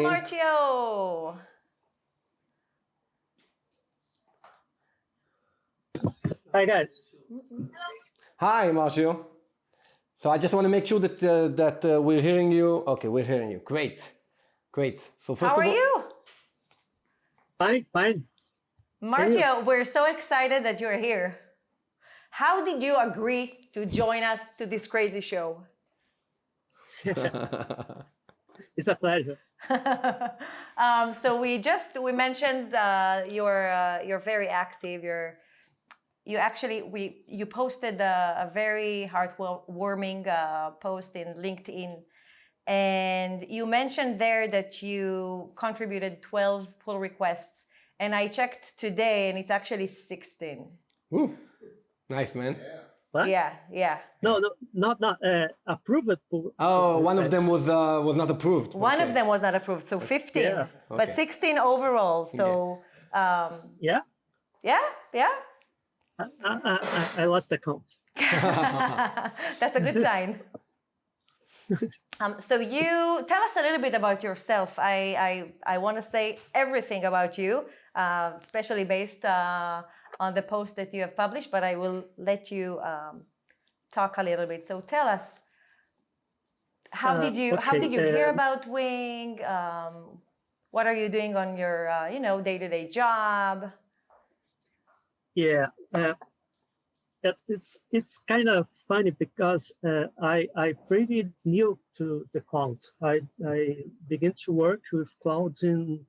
Marcio. Hi guys. Hi, Marcio. So I just want to make sure that we're hearing you. Okay, we're hearing you. Great, great. So first How of are all, you? Fine. Marcio, we're so excited that you're here. How did you agree to join us to this crazy show? It's a pleasure. So we mentioned you're very active. You posted a very heartwarming post in LinkedIn, and you mentioned there that you contributed 12 pull requests, and I checked today, and it's actually 16. Ooh, nice, man. What? Yeah. No, not approved. Oh, one of them was not approved. One Okay. of them was not approved, so 15, Yeah. but Okay. 16 overall. So Yeah. yeah. I lost the count. That's a good sign. So you tell us a little bit about yourself. I want to say everything about you, especially based on the post that you have published, but I will let you talk a little bit. So tell us, how did you hear about Wing? What are you doing on your day-to-day job? Yeah. It's kind of funny because I pretty new to the clouds. I began to work with clouds in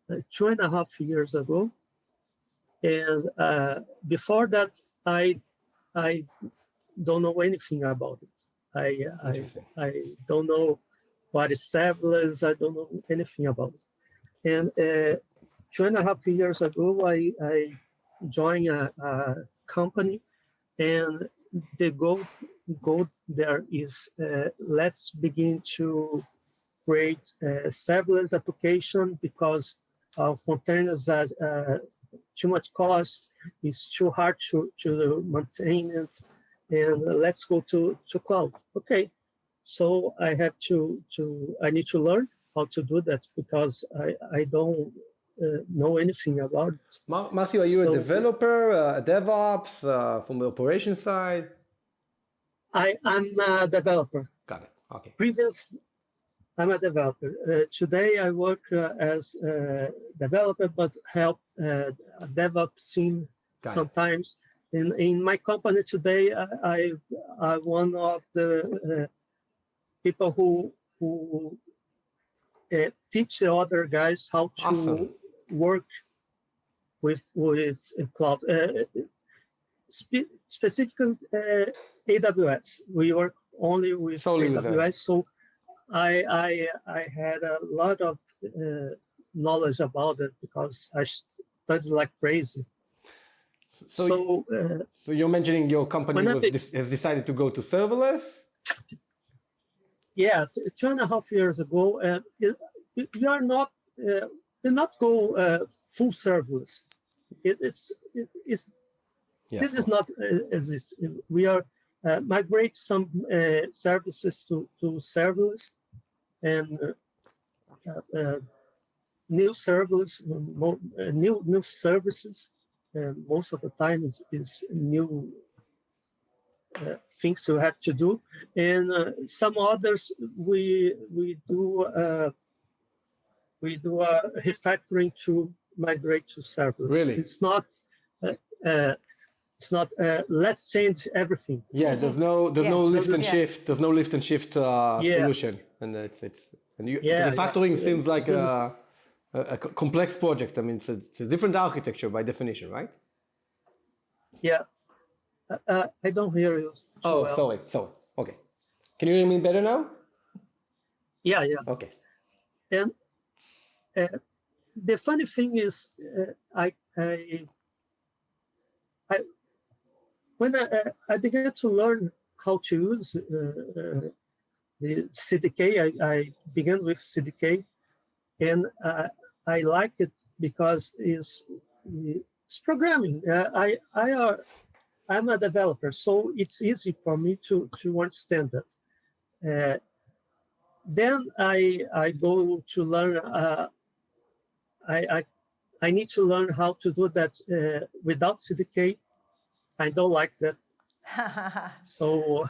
2.5 years ago, and before that I don't know anything about it. I don't know what is serverless. I don't know anything about it. And 2.5 years ago, I joined a company, and the goal there is let's begin to create a serverless application because our containers are too much cost, it's too hard to maintain it, and let's go to cloud. Okay, so I need to learn how to do that because I don't know anything about it. Marcio, are you a developer, a DevOps, from the operation side? I'm a developer. Got it. Okay. I'm a developer. Today I work as a developer, but help a DevOps team sometimes. In my company today, I'm one of the people who teach the other guys how to work with cloud. Specifically, AWS. We work only with AWS. So I had a lot of knowledge about it because I studied like crazy. So you're mentioning your company has decided to go to serverless? Yeah, 2.5 years ago, we are not go full serverless. This is not exist. We are migrate some services to serverless, and new serverless, new services. Most of the time is new things you have to do, and some others we do a refactoring to migrate to serverless. Really, it's not let's change everything. Yeah, there's no lift and shift. There's no lift and shift solution, and the refactoring seems like a complex project. I mean, it's a different architecture by definition, right? Yeah. I don't hear you. Sorry. Okay. Can you hear me better now? Yeah. Okay. And the funny thing is, when I began to learn how to use the CDK, I began with CDK, and I like it because it's programming. I'm a developer, so it's easy for me to understand that. then I go to learn. I need to learn how to do that without CDK. I don't like that, so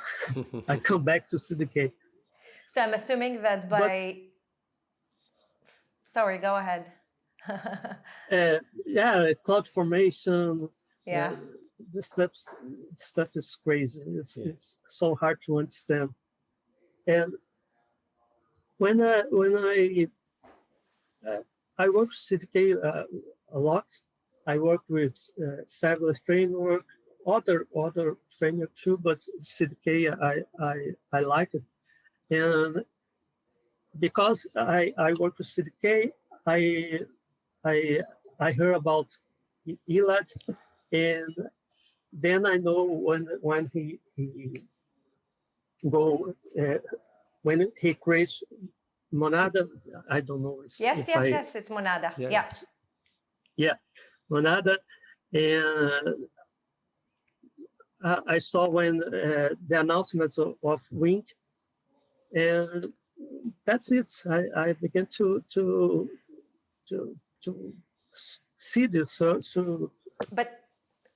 I come back to CDK. So I'm assuming that sorry, go ahead. Yeah, cloud formation. Yeah. This stuff is crazy. It's so hard to understand. And when I work with CDK a lot, I work with serverless framework, other framework too, but CDK I like it. And because I work with CDK, I heard about Elad, and then I know when he go when he creates Monada. I don't know. Yes, it's Monada. Yeah, Monada, and I saw when the announcements of Wing, and that's it. I began to see this. So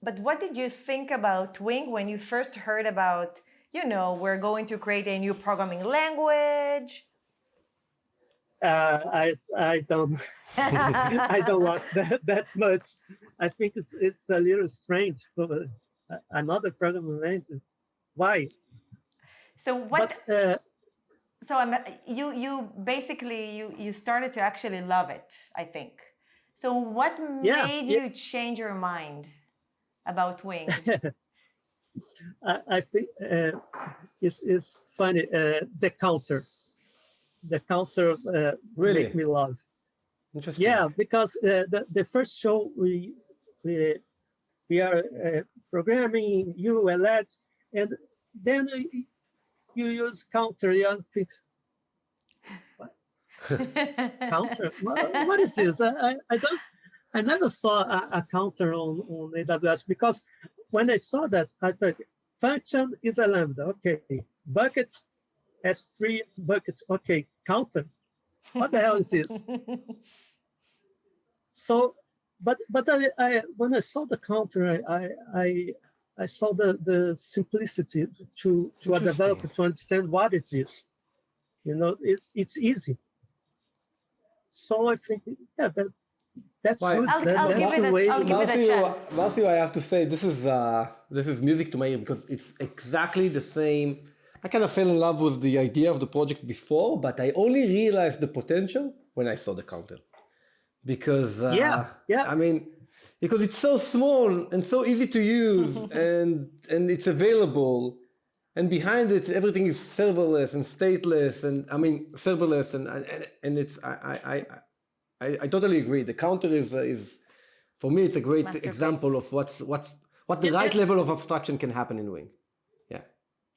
but what did you think about Wing when you first heard about, we're going to create a new programming language? I don't I don't like that much. I think it's a little strange for another programming language. Why? So what? So you basically you started to actually love it, I think. So what made you change your mind about Wing? I think it's funny. The counter really make me love. Interesting. Yeah, because the first show we are programming Elad, and then you use counter. You think, what? Counter? What is this? I never saw a counter on AWS, because when I saw that, I thought function is a lambda. Okay, buckets S3 buckets. Okay, counter. What the hell is this? So, but I when I saw the counter, I saw the simplicity to a developer to understand what it is. It's easy. So I think, that's good. I'll give it a chance. Marcio, I have to say this is music to my ear, because it's exactly the same. I kind of fell in love with the idea of the project before, but I only realized the potential when I saw the counter. Because I mean, because it's so small and so easy to use, and it's available, and behind it everything is serverless and stateless, and I mean serverless, and it's I totally agree. The counter is for me, it's a great example of what the right level of abstraction can happen in Wing.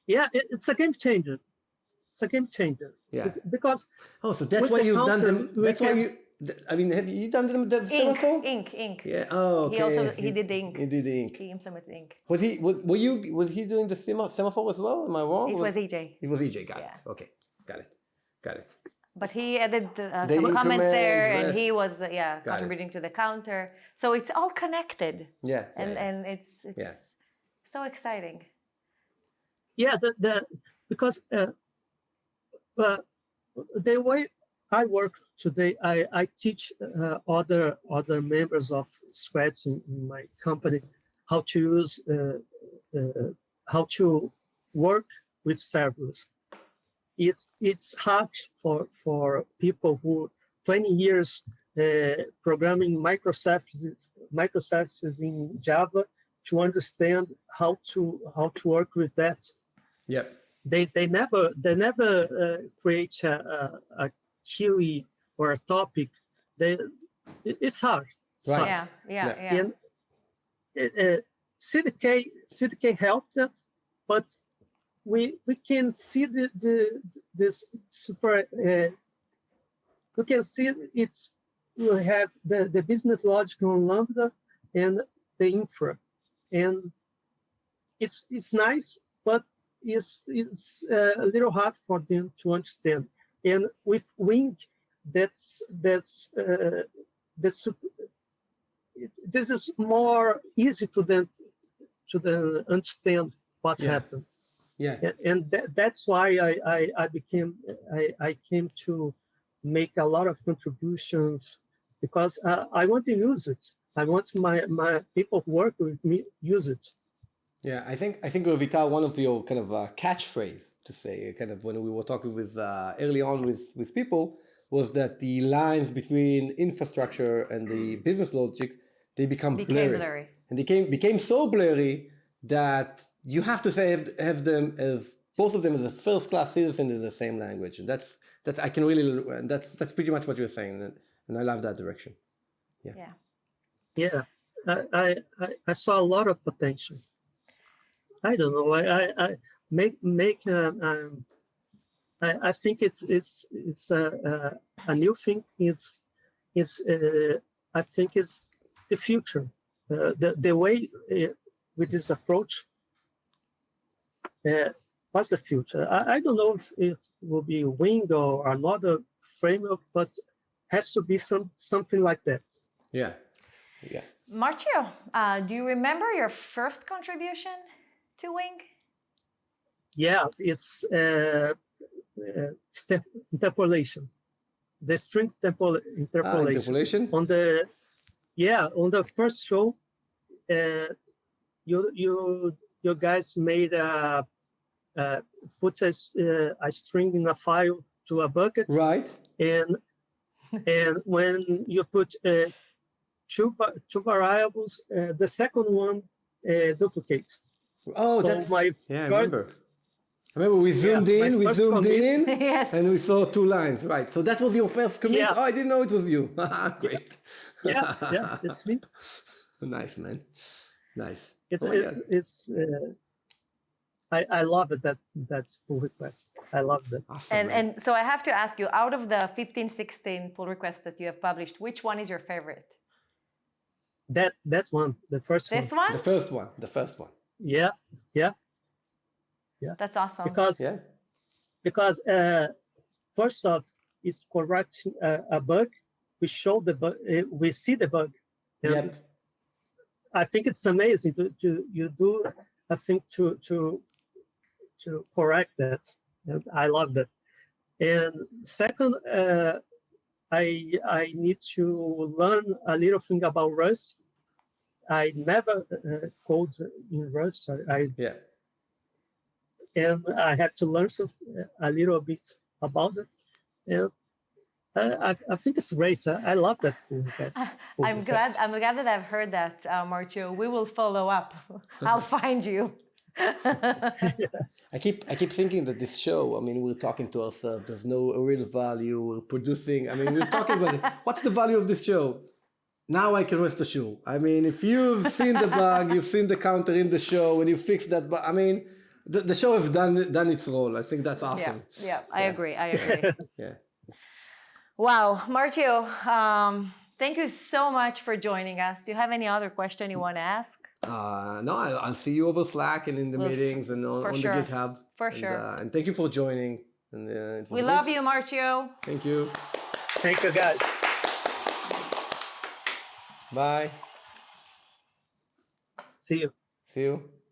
Yeah, it's a game changer. Yeah, because so that's why you've done them. That's why you. I mean, have you done the semaphore? Ink. Yeah. Oh, okay. He did the ink. He did the ink. He implemented ink. Was he doing the semaphore as well? Am I wrong? It was EJ. It was EJ. Got it. Okay. Got it. But he added some comments there, and he was contributing to the counter. So it's all connected. Yeah. And it's so exciting. Yeah, because the way I work today, I teach other members of squads in my company how to use how to work with servers. It's hard for people who 20 years programming microservices in Java to understand how to work with that. Yeah. They never create a query or a topic. It's hard. Hard. Yeah. And CDK helped that, but we can see this super. We can see we have the business logic on Lambda and the infra, and it's nice, but it's a little hard for them to understand. And with Wing, this is more easy to them understand what happened. Yeah. And that's why I came to make a lot of contributions, because I want to use it. I want my people who work with me use it. Yeah, I think Vital, one of your kind of catchphrase to say, kind of when we were talking with early on with people, was that the lines between infrastructure and the business logic, they became blurry. And they became so blurry that you have to have them as both of them as a first class citizen in the same language, and that's I can really, that's pretty much what you're saying, and I love that direction. Yeah. I saw a lot of potential. I don't know. I think it's a new thing. I think it's the future. The way with this approach. What's the future? I don't know if it will be Wing or another framework, but has to be something like that. Yeah. Marcio, do you remember your first contribution to Wing? Yeah, it's interpolation. The string interpolation. On the first show, you guys made put a string in a file to a bucket, right? And when you put two variables, the second one duplicates. Oh, so that's I remember. I remember we zoomed in, yes. And we saw two lines, right? So that was your first commit. Yeah. Oh, I didn't know it was you. Great. Yeah, it's me. Nice, man. Nice. I love it, that pull request. I love that. Awesome, and so I have to ask you, out of the 15, 16 pull requests that you have published, which one is your favorite? That one, the first one. This one? The first one. Yeah. That's awesome. Because first off, it's correcting a bug. We show the bug. We see the bug. Yep. I think it's amazing you do a thing to correct that. I love that. And second, I need to learn a little thing about Rust. I never code in Rust. And I had to learn a little bit about it. And I think it's great. I love that. I'm glad that I've heard that, Marcio. We will follow up. I'll find you. I keep thinking that this show, I mean, we're talking to ourselves. There's no real value. We're producing. I mean, we're talking about it. What's the value of this show? Now I can rest assured. I mean, if you've seen the bug, you've seen the counter in the show, and you fixed that bug. I mean, the show has done its role. I think that's awesome. Yeah, I agree. Yeah. Wow, Marcio, thank you so much for joining us. Do you have any other question you want to ask? No, I'll see you over Slack and in the meetings and on the GitHub. For sure. And thank you for joining. And we love you, Marcio. Thank you. Thank you, guys. Bye. See you. See you.